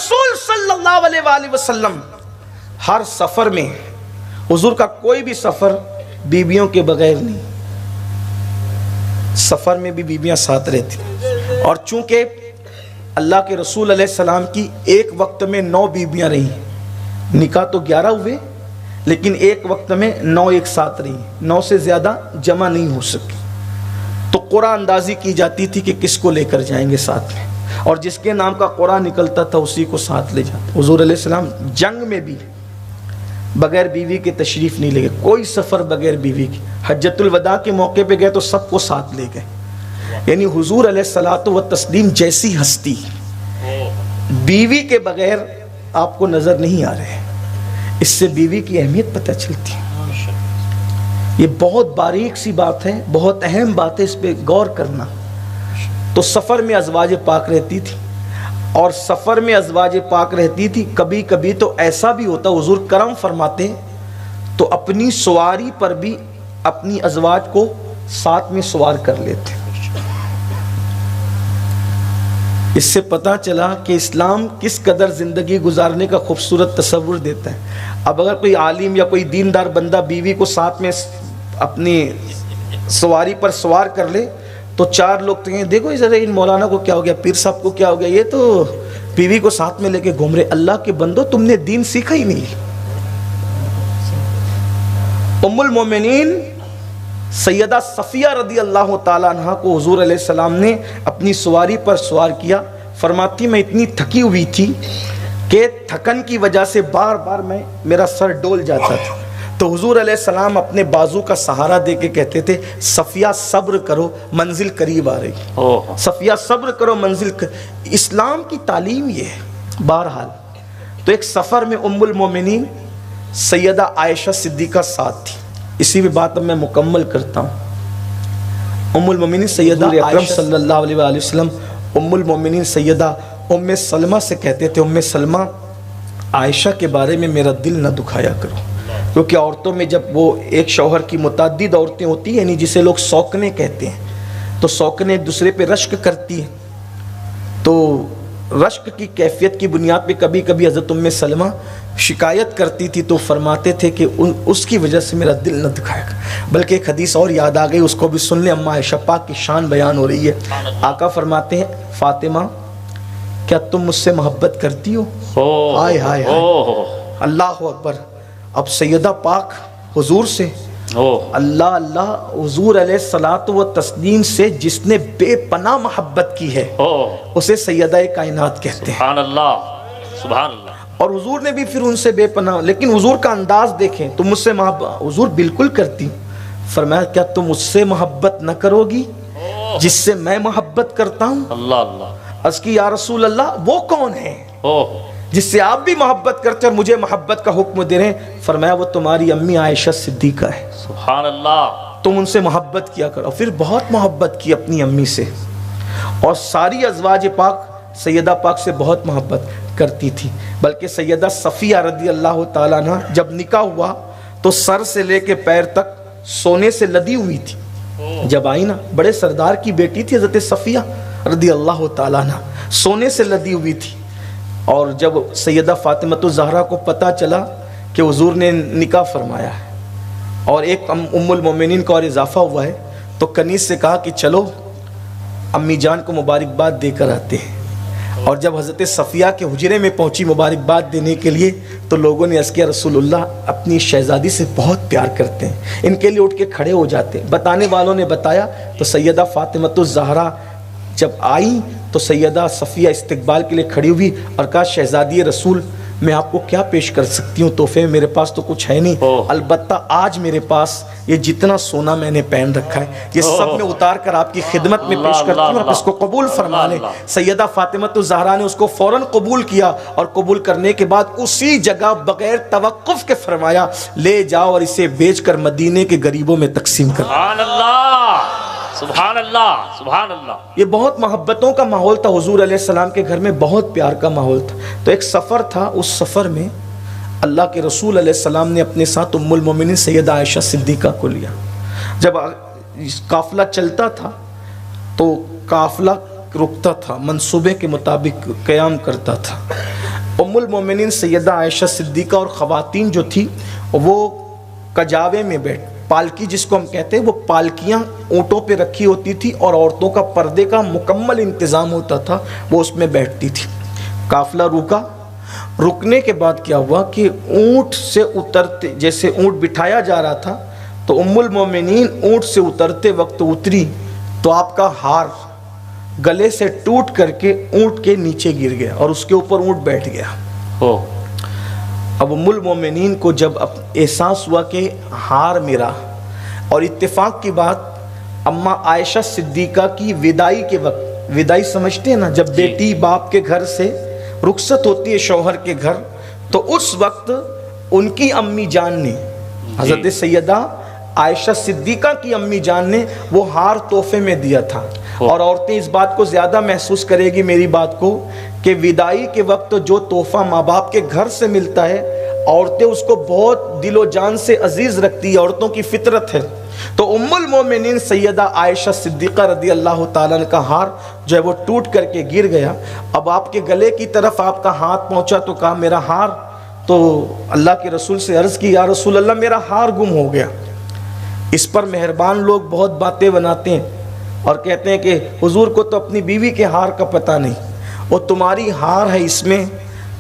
رسول صلی اللہ علیہ وآلہ وسلم ہر سفر میں، حضور کا کوئی بھی سفر بیویوں کے بغیر نہیں، سفر میں بھی بیویاں ساتھ رہتی. اور چونکہ اللہ کے رسول علیہ السلام کی ایک وقت میں 9 بیویاں رہی، نکاح تو 11 ہوئے لیکن ایک وقت میں 9 ایک ساتھ رہی، 9 سے زیادہ جمع نہیں ہو سکی. تو قرآن اندازی کی جاتی تھی کہ کس کو لے کر جائیں گے ساتھ میں، اور جس کے نام کا قرآن نکلتا تھا اسی کو ساتھ لے جاتے. حضور علیہ السلام جنگ میں بھی بغیر بیوی کے تشریف نہیں لے گئے، کوئی سفر بغیر بیوی کی. حجۃ الوداع کے موقع پہ گئے تو سب کو ساتھ لے گئے. یعنی حضور علیہ الصلوۃ والتسلیم جیسی ہستی بیوی کے بغیر آپ کو نظر نہیں آ رہے. اس سے بیوی کی اہمیت پتہ چلتی ہے. یہ بہت باریک سی بات ہے، بہت اہم بات ہے، اس پہ غور کرنا. تو سفر میں ازواج پاک رہتی تھی، اور سفر میں ازواج پاک رہتی تھی. کبھی کبھی تو ایسا بھی ہوتا، حضور کرم فرماتے تو اپنی سواری پر بھی اپنی ازواج کو ساتھ میں سوار کر لیتے. اس سے پتہ چلا کہ اسلام کس قدر زندگی گزارنے کا خوبصورت تصور دیتا ہے. اب اگر کوئی عالم یا کوئی دیندار بندہ بیوی کو ساتھ میں اپنی سواری پر سوار کر لے تو 4 لوگ تو کہیں دیکھو ذرا ان مولانا کو کیا ہو گیا، پیر صاحب کو کیا ہو گیا، یہ تو بیوی کو ساتھ میں لے کے گھوم رہے. اللہ کے بندو، تم نے دین سیکھا ہی نہیں. ام المومنین سیدہ صفیہ رضی اللہ تعالیٰ عنہ کو حضور علیہ السلام نے اپنی سواری پر سوار کیا. فرماتی میں اتنی تھکی ہوئی تھی کہ تھکن کی وجہ سے بار بار میرا سر ڈول جاتا تھا. تو حضور علیہ السلام اپنے بازو کا سہارا دے کے کہتے تھے صفیہ صبر کرو، منزل قریب آ رہی. صفیہ صبر کرو، منزل اسلام کی تعلیم یہ ہے. بہرحال تو ایک سفر میں ام المومنین سیدہ عائشہ صدیقہ ساتھ تھی. اسی بھی بات اب میں مکمل کرتا ہوں. ام المومنین سیدہ اکرم صلی اللہ علیہ وآلہ وسلم ام المومنین سیدہ ام سلمہ سے کہتے تھے ام سلمہ عائشہ کے بارے میں میرا دل نہ دکھایا کرو، کیونکہ عورتوں میں جب وہ ایک شوہر کی متعدد عورتیں ہوتی ہیں، یعنی جسے لوگ سوکنے کہتے ہیں، تو سوکنے ایک دوسرے پہ رشک کرتی ہیں. تو رشک کی کیفیت کی بنیاد پہ کبھی کبھی حضرت ام سلمہ شکایت کرتی تھی تو فرماتے تھے کہ اس کی وجہ سے میرا دل نہ دکھائے گا. بلکہ ایک حدیث اور یاد آ گئی، اس کو بھی سن لیں. اما عائشہ پاک کی شان بیان ہو رہی ہے. آقا فرماتے ہیں فاطمہ کیا تم مجھ سے محبت کرتی ہو؟ ہائے ہائے ہائے، اللہ اکبر. اب سیدہ پاک حضور سے اللہ اللہ، حضور علیہ الصلوۃ والتسلیم سے جس نے بے پناہ محبت کی ہے اسے سیدہ کائنات کہتے ہیں. سبحان اللہ، سبحان اللہ. اور حضور نے بھی پھر ان سے بے پناہ، لیکن حضور کا انداز دیکھیں. تم مجھ سے محبت، حضور بالکل کرتی ہوں. فرمایا کیا تم مجھ سے محبت نہ کرو گی جس سے میں محبت کرتا ہوں؟ اللہ اللہ. عرض کی یا رسول اللہ وہ کون ہے جس سے آپ بھی محبت کرتے اور مجھے محبت کا حکم دے رہے ہیں؟ فرمایا وہ تمہاری امی عائشہ صدیقہ ہے. سبحان اللہ. تم ان سے محبت کیا کرو. پھر بہت محبت کی اپنی امی سے، اور ساری ازواج پاک سیدہ پاک سے بہت محبت کرتی تھی. بلکہ سیدہ صفیہ رضی اللہ تعالیٰ عنہ جب نکاح ہوا تو سر سے لے کے پیر تک سونے سے لدی ہوئی تھی. جب آئی نا، بڑے سردار کی بیٹی تھی حضرت صفیہ رضی اللہ تعالیٰ عنہ، سونے سے لدی ہوئی تھی. اور جب سیدہ فاطمہ الزہرا کو پتہ چلا کہ حضور نے نکاح فرمایا ہے اور ایک ام المومنین کا اور اضافہ ہوا ہے، تو کنیز سے کہا کہ چلو امی جان کو مبارکباد دے کر آتے ہیں. اور جب حضرت صفیہ کے حجرے میں پہنچی مبارکباد دینے کے لیے تو لوگوں نے عرض کیا رسول اللہ اپنی شہزادی سے بہت پیار کرتے ہیں، ان کے لیے اٹھ کے کھڑے ہو جاتے ہیں. بتانے والوں نے بتایا تو سیدہ فاطمہ الزہرا جب آئی تو سیدہ صفیہ استقبال کے لیے کھڑی ہوئی اور کہا شہزادی رسول میں آپ کو کیا پیش کر سکتی ہوں؟ تحفے میں میرے پاس تو کچھ ہے نہیں، البتہ آج میرے پاس یہ جتنا سونا میں نے پہن رکھا ہے یہ سب میں اتار کر آپ کی خدمت میں پیش کرتی ہوں، آپ اس کو قبول فرما لیں. سیدہ فاطمہ الزہرا نے اس کو فوراً قبول کیا، اور قبول کرنے کے بعد اسی جگہ بغیر توقف کے فرمایا لے جاؤ اور اسے بیچ کر مدینے کے غریبوں میں تقسیم کر. سبحان اللہ، سبحان اللہ، سبحان اللہ. یہ بہت محبتوں کا ماحول تھا. حضور علیہ السلام کے گھر میں بہت پیار کا ماحول تھا. تو ایک سفر تھا، اس سفر میں اللہ کے رسول علیہ السلام نے اپنے ساتھ ام المومنین سیدہ عائشہ صدیقہ کو لیا. جب قافلہ چلتا تھا تو قافلہ رکتا تھا، منصوبے کے مطابق قیام کرتا تھا. ام المومنین سیدہ عائشہ صدیقہ اور خواتین جو تھی وہ کجاوے میں بیٹھ، پالکی جس کو ہم کہتے ہیں، وہ پالکیاں اونٹوں پہ رکھی ہوتی تھی اور عورتوں کا پردے کا مکمل انتظام ہوتا تھا، وہ اس میں بیٹھتی تھی۔ قافلہ رکا، رکنے کے بعد کیا ہوا کہ اونٹ سے اترتے، جیسے اونٹ بٹھایا جا رہا تھا تو ام المومنین اونٹ سے اترتے وقت اتری تو آپ کا ہار گلے سے ٹوٹ کر کے اونٹ کے نیچے گر گیا اور اس کے اوپر اونٹ بیٹھ گیا۔ اب ام المومنین کو جب احساس ہوا کہ ہار میرا، اور اتفاق کی بات اماں عائشہ صدیقہ کی وداعی کے وقت، وداعی سمجھتے ہیں نا، جب بیٹی باپ کے گھر سے رخصت ہوتی ہے شوہر کے گھر، تو اس وقت ان کی امی جان نے، حضرت سیدہ عائشہ صدیقہ کی امی جان نے وہ ہار تحفے میں دیا تھا۔ اور عورتیں اس بات کو زیادہ محسوس کرے گی میری بات کو کہ وداعی کے وقت جو تحفہ ماں باپ کے گھر سے ملتا ہے عورتیں اس کو بہت دل و جان سے عزیز رکھتی ہے، عورتوں کی فطرت ہے۔ تو ام المومنین سیدہ عائشہ صدیقہ رضی اللہ تعالیٰ عنہ کا ہار جو ہے وہ ٹوٹ کر کے گر گیا۔ اب آپ کے گلے کی طرف آپ کا ہاتھ پہنچا تو کہا میرا ہار، تو اللہ کے رسول سے عرض کی یا رسول اللہ میرا ہار گم ہو گیا۔ اس پر مہربان لوگ بہت باتیں بناتے ہیں اور کہتے ہیں کہ حضور کو تو اپنی بیوی کے ہار کا پتہ نہیں، وہ تمہاری ہار ہے، اس میں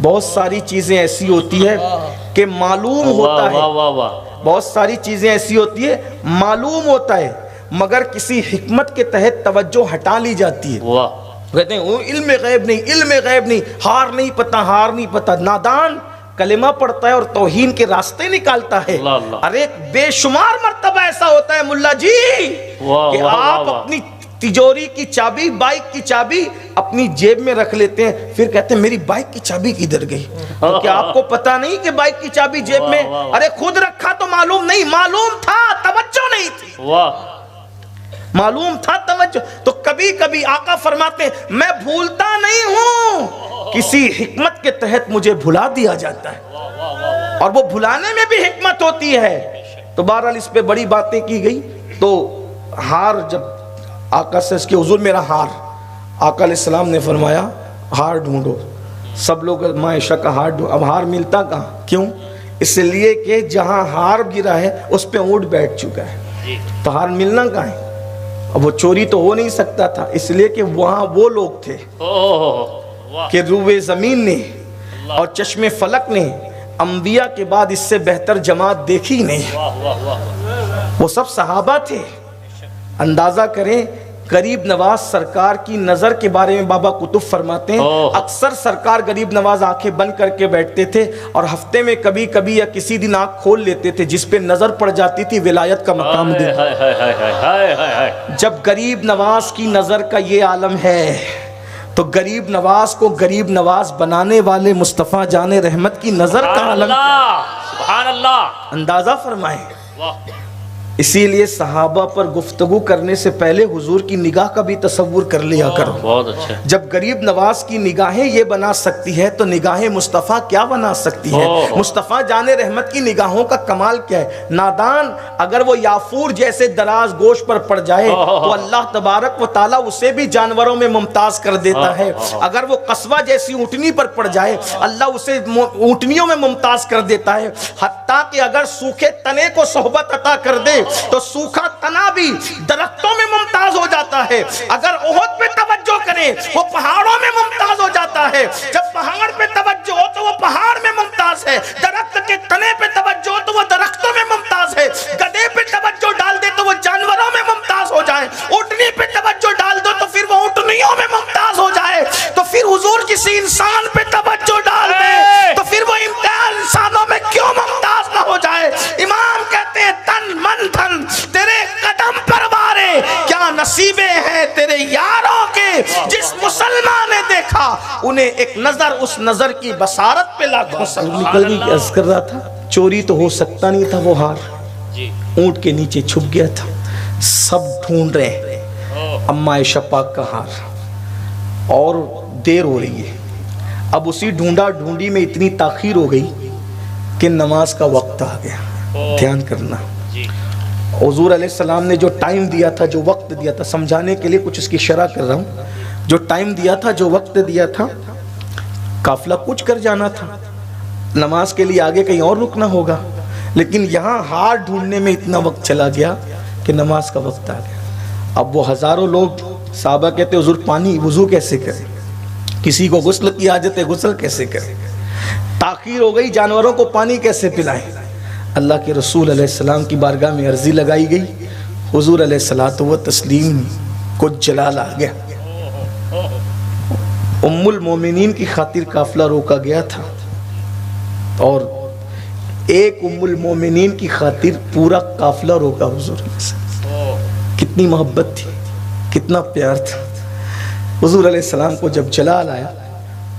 بہت ساری چیزیں ایسی ہوتی ہے کہ معلوم ہوتا ہے، بہت ساری چیزیں ایسی ہوتی ہے معلوم ہوتا ہے مگر کسی حکمت کے تحت توجہ ہٹا لی جاتی ہے۔ کہتے ہیں علم غیب نہیں، علم غیب نہیں، ہار نہیں پتہ، ہار نہیں پتہ۔ نادان کلمہ پڑھتا ہے اور توہین کے راستے نکالتا ہے۔ ارے بے شمار مرتبہ ایسا ہوتا ہے ملا جی کہ آپ اپنی تجوری کی چابی، بائک کی چابی اپنی جیب میں رکھ لیتے ہیں، پھر کہتے ہیں میری بائک کی چابی کدھر گئی؟ تو کیا آپ کو پتا نہیں کہ بائک کی چابی جیب میں؟ ارے خود رکھا تو معلوم نہیں، معلوم تھا توجہ نہیں تھی، معلوم تھا توجہ۔ تو کبھی کبھی آقا فرماتے ہیں میں بھولتا نہیں ہوں، کسی حکمت کے تحت مجھے بھلا دیا جاتا ہے، اور وہ بھلانے میں بھی حکمت ہوتی ہے۔ تو بہرحال اس پہ بڑی باتیں کی گئی۔ تو ہار جب آقا سے اس کے حضور میرا ہار، آقا علیہ السلام نے فرمایا ہار ڈھونڈو۔ سب لوگ ماں عائشہ کا ہار ڈھونڈو، اب ہار ملتا کہاں؟ کیوں؟ اس لیے کہ جہاں ہار گرا ہے اس پہ اونٹ بیٹھ چکا ہے، تو ہار ملنا کہاں ہے؟ اب وہ چوری تو ہو نہیں سکتا تھا، اس لیے کہ وہاں وہ لوگ تھے کہ روئے زمین نے اور چشم فلک نے انبیاء کے بعد اس سے بہتر جماعت دیکھی نہیں، وہ سب صحابہ تھے۔ اندازہ کریں غریب نواز سرکار کی نظر کے بارے میں بابا کتب فرماتے ہیں اکثر سرکار غریب نواز آنکھیں بند کر کے بیٹھتے تھے اور ہفتے میں کبھی کبھی یا کسی دن آنکھ کھول لیتے تھے، جس پہ نظر پڑ جاتی تھی ولایت کا مقام دے۔ جب غریب نواز کی نظر کا یہ عالم ہے تو غریب نواز کو غریب نواز بنانے والے مصطفیٰ جان رحمت کی نظر کا عالم، سبحان اللہ، اندازہ فرمائیں۔ اسی لیے صحابہ پر گفتگو کرنے سے پہلے حضور کی نگاہ کا بھی تصور کر لیا کرو۔ بہت اچھا۔ جب غریب نواز کی نگاہیں یہ بنا سکتی ہے تو نگاہیں مصطفیٰ کیا بنا سکتی ہے؟ مصطفیٰ جان رحمت کی نگاہوں کا کمال کیا ہے؟ نادان اگر وہ یافور جیسے دراز گوشت پر پڑ جائے تو اللہ تبارک و تعالیٰ اسے بھی جانوروں میں ممتاز کر دیتا ہے۔ اگر وہ قصوہ جیسی اونٹنی پر پڑ جائے اللہ اسے اونٹنیوں میں ممتاز کر دیتا ہے، حتیٰ کہ اگر سوکھے تنے کو صحبت عطا کر دے تو سوکھا تنا بھی درختوں میں ممتاز ہو جاتا ہے۔ اگر احد پہ توجہ کریں وہ پہاڑوں میں ممتاز ہو جاتا ہے، جب پہاڑ پہ توجہ ہو تو وہ پہاڑ میں ممتاز ہے، درخت کے تنے پہ توجہ ہو تو وہ درختوں میں ممتاز ہے، گدھے پہ توجہ ڈال دے تو وہ جانوروں میں ممتاز ہو جائے، اونٹنی پہ توجہ ڈال دو تو پھر وہ اونٹنیوں میں ممتاز ہو جائے، تو پھر حضور کسی انسان پہ توجہ ڈال دے تو پھر وہ انسانوں میں کیوں ممتاز نہ ہو جائے؟ امام کہتے ہیں تن من دھن تیرے قدم پروارے کیا نصیبے ہیں تیرے یاروں کے، جس مسلمان نے دیکھا انہیں ایک نظر اس نظر کی بصارت پہ لاکھوں سلام نکل گئی۔ عرض کر رہا تھا چوری تو ہو سکتا نہیں تھا، وہ ہار اونٹ کے نیچے چھپ گیا تھا، سب ڈھونڈ رہے ہیں اماں عائشہ پاک کا ہار، اور دیر ہو رہی ہے۔ اب اسی ڈھونڈا ڈھونڈی میں اتنی تاخیر ہو گئی کہ نماز کا وقت آ گیا۔ دھیان کرنا، حضور علیہ السلام نے جو ٹائم دیا تھا، جو وقت دیا تھا، سمجھانے کے لیے کچھ اس کی شرح کر رہا ہوں، جو ٹائم دیا تھا، جو وقت دیا تھا، قافلہ کچھ کر جانا تھا، نماز کے لیے آگے کہیں اور رکنا ہوگا، لیکن یہاں ہار ڈھونڈنے میں اتنا وقت چلا گیا کہ نماز کا وقت آ گیا۔ اب وہ ہزاروں لوگ، صحابہ کہتے حضور پانی وضو کیسے کریں، کسی کو غسل کی حاجت ہے غسل کیسے کریں، تاخیر ہو گئی جانوروں کو پانی کیسے پلائیں۔ اللہ کے رسول علیہ السلام کی بارگاہ میں عرضی لگائی گئی، حضور علیہ الصلوۃ والتسلیم کو جلال آ گیا۔ ام المومنین کی خاطر قافلہ روکا گیا تھا، اور ایک ام المومنین کی خاطر پورا قافلہ روکا حضور علیہ السلام۔ کتنی محبت تھی، کتنا پیار تھا۔ حضور علیہ السلام کو جب جلال آیا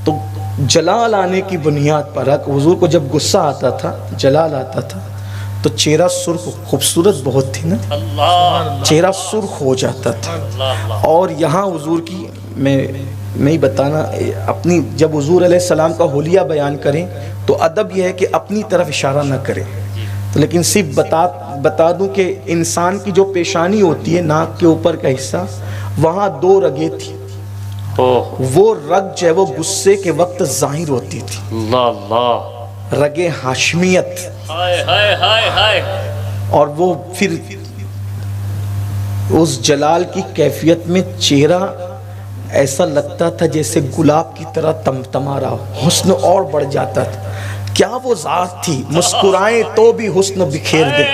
تو جلال آنے کی بنیاد پر حضور کو جب غصہ آتا تھا، جلال آتا تھا تو چہرہ سرخ، خوبصورت بہت تھی نا، چہرہ سرخ ہو جاتا تھا۔ اور یہاں حضور کی میں بتانا اپنی، جب حضور علیہ السلام کا حلیہ بیان کریں تو ادب یہ ہے کہ اپنی طرف اشارہ نہ کریں، لیکن صرف بتا دوں کہ انسان کی جو پیشانی ہوتی ہے، ناک کے اوپر کا حصہ، وہاں 2 رگیں تھی، وہ رگ جو ہے وہ غصے کے وقت ظاہر ہوتی تھی، اللہ اللہ، رگ ہاشمیت، ہائے ہائے ہائے ہائے، اور وہ پھر اس جلال کی کیفیت میں چہرہ ایسا لگتا تھا جیسے گلاب کی طرح تمتما رہا ہو، حسن اور بڑھ جاتا تھا۔ کیا وہ ذات تھی، مسکرائیں تو بھی حسن بکھیر دے،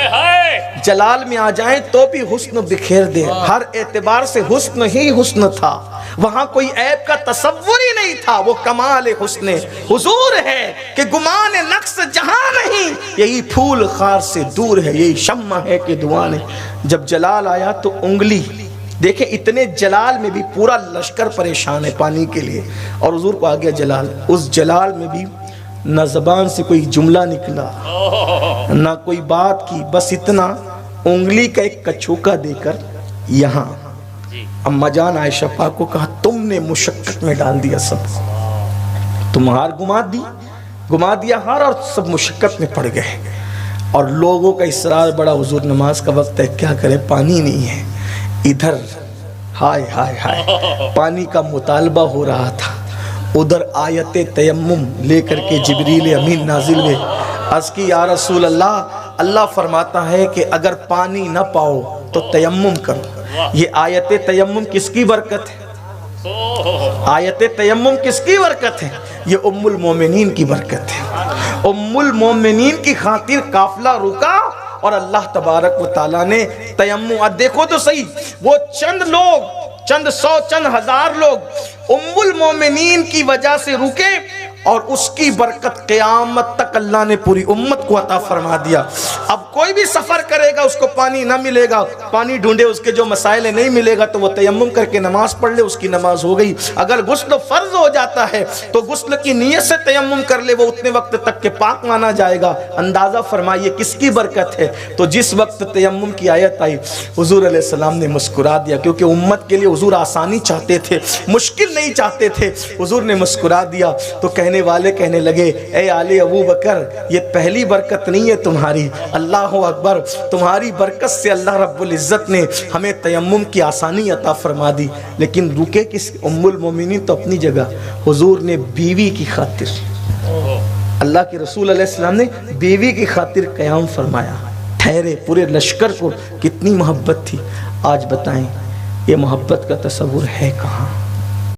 جلال میں آ جائیں تو بھی حسن بکھیر دے، ہر اعتبار سے حسن ہی حسن تھا، وہاں کوئی عیب کا تصور ہی نہیں تھا، وہ کمال حسن حضور ہے کہ گمان نقص جہاں نہیں، یہی پھول خار سے دور ہے، یہی شمع ہے کہ دعا نہیں۔ جب جلال آیا تو انگلی دیکھیں، اتنے جلال میں بھی پورا لشکر پریشان ہے پانی کے لیے، اور حضور کو آ گیا جلال، اس جلال میں بھی نہ زبان سے کوئی جملہ نکلا، نہ کوئی بات کی، بس اتنا انگلی کا ایک کچھوکا دے کر یہاں اما جان عائشہ پاک کو کہا تم نے مشقت میں ڈال دیا سب، تم ہار گما دیا ہار، اور سب مشقت میں پڑ گئے۔ اور لوگوں کا اصرار بڑا، حضور نماز کا وقت ہے، کیا کرے، پانی نہیں ہے۔ ادھر ہائے ہائے ہائے پانی کا مطالبہ ہو رہا تھا، ادھر آیت تیمم لے کر کے جبریل امین نازل ہوئے، عرض کی یا رسول اللہ، اللہ فرماتا ہے کہ اگر پانی نہ پاؤ تو تیمم کرو۔ یہ آیت تیمم کس کی برکت ہے؟ آیت تیمم کس کی برکت ہے؟ یہ ام المومنین کی برکت ہے۔ ام المومنین کی خاطر قافلہ رکا، اور اللہ تبارک و تعالیٰ نے تیمم، دیکھو تو صحیح، وہ چند لوگ، چند 100 چند ہزار لوگ ام المومنین کی وجہ سے رکے، اور اس کی برکت قیامت تک اللہ نے پوری امت کو عطا فرما دیا۔ اب کوئی بھی سفر کرے گا، اس کو پانی نہ ملے گا، پانی ڈھونڈے، اس کے جو مسائل نہیں ملے گا، تو وہ تیمم کر کے نماز پڑھ لے، اس کی نماز ہو گئی۔ اگر غسل فرض ہو جاتا ہے تو غسل کی نیت سے تیمم کر لے، وہ اتنے وقت تک کہ پاک مانا جائے گا۔ اندازہ فرمائیے کس کی برکت ہے؟ تو جس وقت تیمم کی آیت آئی، حضور علیہ السلام نے مسکرا دیا، کیونکہ امت کے لیے حضور آسانی چاہتے تھے، مشکل نہیں چاہتے تھے۔ حضور نے مسکرا دیا تو کہنے والے کہنے لگے، اے آل ابو بکر، یہ پہلی برکت نہیں ہے تمہاری، اللہ اکبر، تمہاری برکت سے اللہ رب العزت نے ہمیں تیمم کی آسانی عطا فرما دی۔ لیکن رکے کس؟ ام المومنین تو اپنی جگہ، حضور نے بیوی کی خاطر، اللہ کے رسول علیہ السلام نے بیوی کی خاطر قیام فرمایا، ٹھہرے۔ پورے لشکر کو کتنی محبت تھی۔ آج بتائیں یہ محبت کا تصور ہے کہاں؟